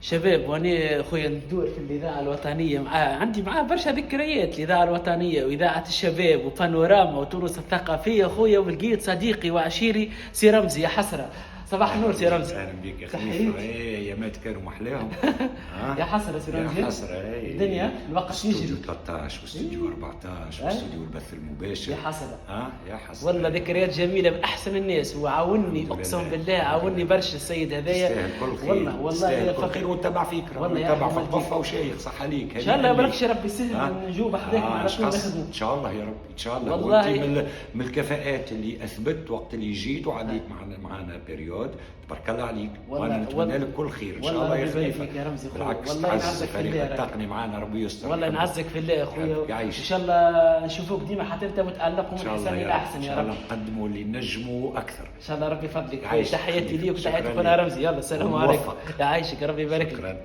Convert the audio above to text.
شباب، وأنا أخويا ندور في الإذاعة الوطنية، عندي معاه برشا ذكريات. الإذاعة الوطنية وإذاعة الشباب وبانوراما وتونس الثقافية أخويا، ولقيت صديقي وعشيري سي رمزي. يا حسرة، صباح النور سي رمزي. اهلا بك يا خليفه. ايامات كانوا محلاهم. يا حسرة سي رمزي، يا حسره. الدنيا الوقت يجري. استوديو 13 واستوديو 14 واستوديو البث المباشر. يا حسرة. يا حسره والله ذكريات جميله من احسن الناس، وعاوني اقسم بالله، عاوني برشا السيد هذايا. يستاهل كل خير. والله يستاهل كل فقط. خير، وتبع فيك والله يا تبع أحمد في الضفه فيك. وشيخ صح عليك. ان شاء الله بركش ربي يسهل نجوب حداك على طول ان نخدموا. شاء الله يا رب، ان شاء الله. والله وانت من الكفاءات اللي اثبت وقت اللي جيت وعليك معنا بيريود. تبارك الله عليك، وانا نتمنى لك كل خير ان شاء الله يا خليفه. يا رمزي خويا، بالعكس والله تعز ينعزك في فريق الله. التقني معنا، ربي يستر. والله ينعزك في الله يا اخويا، يعيش. ان شاء الله نشوفوك ديما حتى انت متالق ومن احسن الى احسن يا رب. ان شاء الله نقدموا اللي نجموا اكثر ان شاء الله ربي يفضلك. يعيش. تحياتي ليك وتحياتي شكراً اخونا رمزي. يلا السلام وموفق. عليكم. يعيشك ربي يبارك لك. شكرا.